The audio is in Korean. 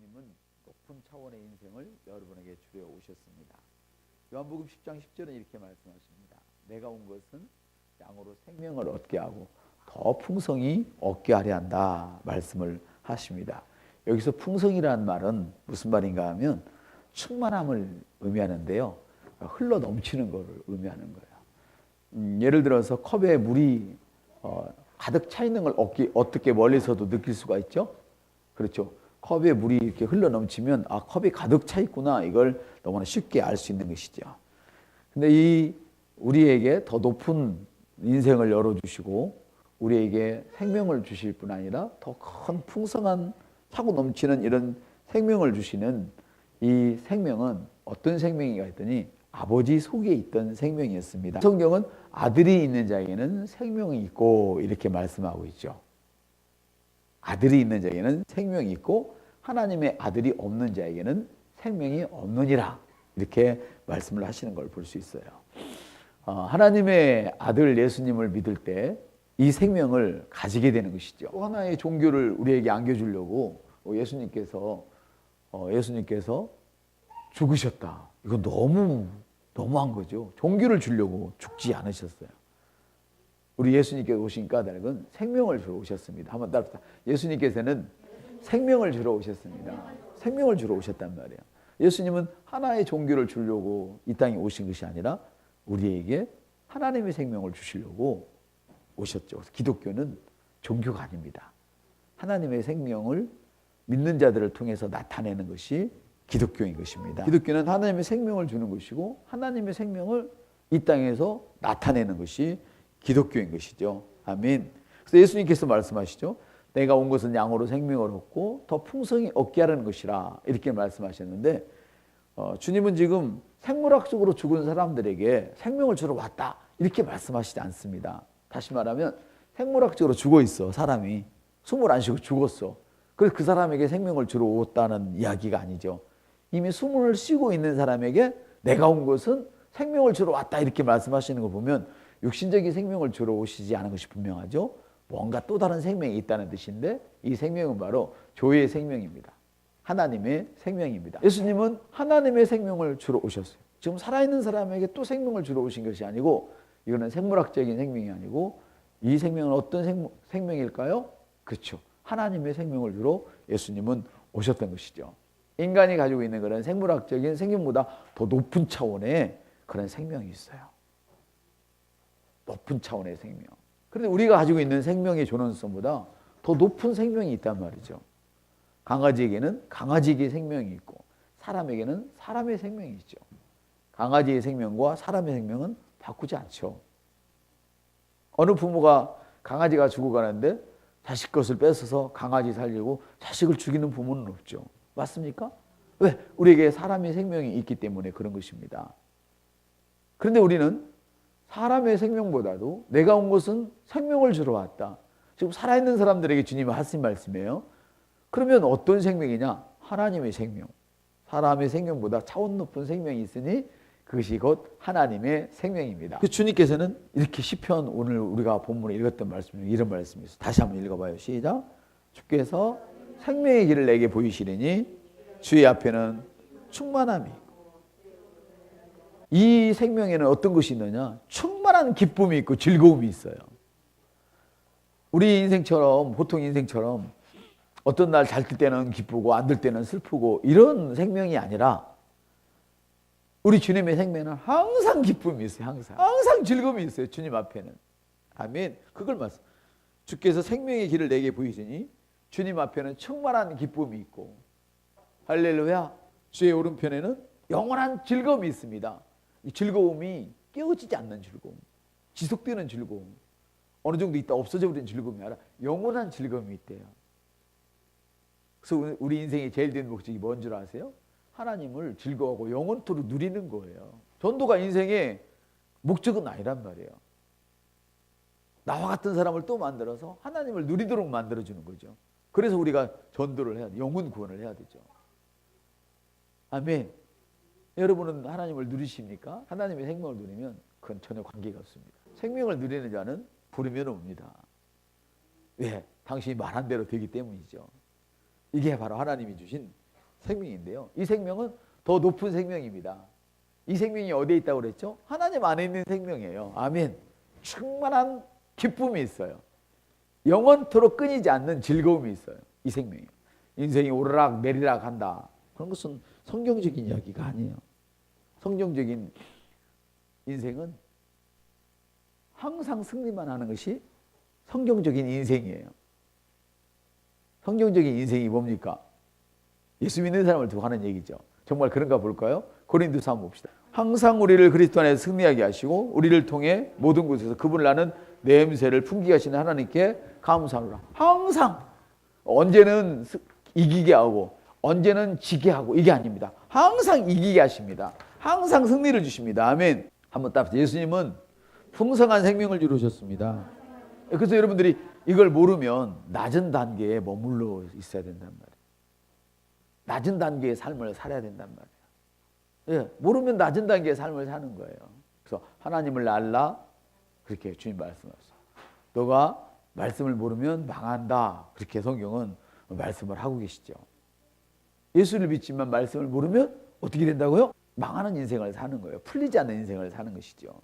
예수님은 높은 차원의 인생을 여러분에게 주려 오셨습니다. 요한복음 10장 10절은 이렇게 말씀하십니다. 내가 온 것은 양으로 생명을 얻게 하고 더 풍성히 얻게 하려 한다 말씀을 하십니다. 여기서 풍성이라는 말은 무슨 말인가 하면 충만함을 의미하는데요. 흘러 넘치는 것을 의미하는 거예요. 예를 들어서 컵에 물이 가득 차 있는 걸 어떻게 멀리서도 느낄 수가 있죠? 그렇죠. 컵에 물이 이렇게 흘러 넘치면 아, 컵이 가득 차 있구나. 이걸 너무나 쉽게 알 수 있는 것이죠. 근데 우리에게 더 높은 인생을 열어주시고 우리에게 생명을 주실 뿐 아니라 더 큰 풍성한 차고 넘치는 이런 생명을 주시는 이 생명은 어떤 생명인가 했더니 아버지 속에 있던 생명이었습니다. 성경은 아들이 있는 자에게는 생명이 있고 이렇게 말씀하고 있죠. 아들이 있는 자에게는 생명이 있고 하나님의 아들이 없는 자에게는 생명이 없느니라 이렇게 말씀을 하시는 걸 볼 수 있어요. 하나님의 아들 예수님을 믿을 때 이 생명을 가지게 되는 것이죠. 또 하나의 종교를 우리에게 안겨주려고 예수님께서 죽으셨다. 이건 너무한 거죠. 종교를 주려고 죽지 않으셨어요. 우리 예수님께서 오신 까닭은 생명을 주러 오셨습니다. 한번 따라합시다. 예수님께서는 생명을 주러 오셨습니다. 생명을 주러 오셨단 말이에요. 예수님은 하나의 종교를 주려고 이 땅에 오신 것이 아니라 우리에게 하나님의 생명을 주시려고 오셨죠. 기독교는 종교가 아닙니다. 하나님의 생명을 믿는 자들을 통해서 나타내는 것이 기독교인 것입니다. 기독교는 하나님의 생명을 주는 것이고 하나님의 생명을 이 땅에서 나타내는 것이 기독교인 것이죠. 아멘. 그래서 예수님께서 말씀하시죠. 내가 온 것은 양으로 생명을 얻고 더 풍성히 얻게 하라는 것이라 이렇게 말씀하셨는데 주님은 지금 생물학적으로 죽은 사람들에게 생명을 주러 왔다 이렇게 말씀하시지 않습니다. 다시 말하면 생물학적으로 죽어 있어 사람이 숨을 안 쉬고 죽었어. 그래서 그 사람에게 생명을 주러 왔다는 이야기가 아니죠. 이미 숨을 쉬고 있는 사람에게 내가 온 것은 생명을 주러 왔다 이렇게 말씀하시는 걸 보면 육신적인 생명을 주러 오시지 않은 것이 분명하죠. 뭔가 또 다른 생명이 있다는 뜻인데 이 생명은 바로 조의 생명입니다. 하나님의 생명입니다. 예수님은 하나님의 생명을 주러 오셨어요. 지금 살아있는 사람에게 또 생명을 주러 오신 것이 아니고 이거는 생물학적인 생명이 아니고 이 생명은 어떤 생명일까요? 그렇죠. 하나님의 생명을 주러 예수님은 오셨던 것이죠. 인간이 가지고 있는 그런 생물학적인 생명보다 더 높은 차원의 그런 생명이 있어요. 높은 차원의 생명. 그런데 우리가 가지고 있는 생명의 존엄성보다 더 높은 생명이 있단 말이죠. 강아지에게는 강아지의 생명이 있고 사람에게는 사람의 생명이 있죠. 강아지의 생명과 사람의 생명은 바꾸지 않죠. 어느 부모가 강아지가 죽어가는데 자식 것을 뺏어서 강아지 살리고 자식을 죽이는 부모는 없죠. 맞습니까? 왜? 우리에게 사람의 생명이 있기 때문에 그런 것입니다. 그런데 우리는 사람의 생명보다도 내가 온 것은 생명을 주러 왔다. 지금 살아있는 사람들에게 주님이 하신 말씀이에요. 그러면 어떤 생명이냐? 하나님의 생명. 사람의 생명보다 차원 높은 생명이 있으니 그것이 곧 하나님의 생명입니다. 그 주님께서는 이렇게 시편 오늘 우리가 본문에 읽었던 말씀 중 이런 말씀이 있어요. 다시 한번 읽어봐요. 시작. 주께서 생명의 길을 내게 보이시리니 주의 앞에는 충만함이 있고 이 생명에는 어떤 것이 있느냐? 충만한 기쁨이 있고 즐거움이 있어요. 우리 인생처럼 보통 인생처럼 어떤 날 잘 들 때는 기쁘고 안 들 때는 슬프고 이런 생명이 아니라 우리 주님의 생명에는 항상 기쁨이 있어요. 항상 즐거움이 있어요. 주님 앞에는. 아멘. 그걸 말씀. 주께서 생명의 길을 내게 보이시니 주님 앞에는 충만한 기쁨이 있고 할렐루야. 주의 오른편에는 영원한 즐거움이 있습니다. 이 즐거움이 깨어지지 않는 즐거움, 지속되는 즐거움, 어느 정도 있다 없어져 버리는 즐거움이 아니라 영원한 즐거움이 있대요. 그래서 우리 인생의 제일 된 목적이 뭔 줄 아세요? 하나님을 즐거워하고 영원토록 누리는 거예요. 전도가 인생의 목적은 아니란 말이에요. 나와 같은 사람을 또 만들어서 하나님을 누리도록 만들어주는 거죠. 그래서 우리가 전도를 해야 돼. 영혼 구원을 해야 되죠. 아멘. 여러분은 하나님을 누리십니까? 하나님의 생명을 누리면 그건 전혀 관계가 없습니다. 생명을 누리는 자는 부르면 옵니다. 왜? 당신이 말한 대로 되기 때문이죠. 이게 바로 하나님이 주신 생명인데요. 이 생명은 더 높은 생명입니다. 이 생명이 어디에 있다고 그랬죠? 하나님 안에 있는 생명이에요. 아멘. 충만한 기쁨이 있어요. 영원토록 끊이지 않는 즐거움이 있어요. 이 생명이. 인생이 오르락 내리락 한다. 그런 것은 성경적인 이야기가 아니에요. 성경적인 인생은 항상 승리만 하는 것이 성경적인 인생이에요. 성경적인 인생이 뭡니까? 예수 믿는 사람을 두고 하는 얘기죠. 정말 그런가 볼까요? 고린도서 한번 봅시다. 항상 우리를 그리스도 안에서 승리하게 하시고 우리를 통해 모든 곳에서 그분을 아는 냄새를 풍기게 하시는 하나님께 감사하노라. 항상 언제는 이기게 하고 언제는 지게 하고 이게 아닙니다. 항상 이기게 하십니다. 항상 승리를 주십니다. 아멘. 한번 따라서 예수님은 풍성한 생명을 주러 오셨습니다. 그래서 여러분들이 이걸 모르면 낮은 단계에 머물러 있어야 된단 말이에요. 낮은 단계의 삶을 살아야 된단 말이에요. 예, 모르면 낮은 단계의 삶을 사는 거예요. 그래서 하나님을 알라 그렇게 주님 말씀하셨어요. 너가 말씀을 모르면 망한다. 그렇게 성경은 말씀을 하고 계시죠. 예수를 믿지만 말씀을 모르면 어떻게 된다고요? 망하는 인생을 사는 거예요. 풀리지 않는 인생을 사는 것이죠.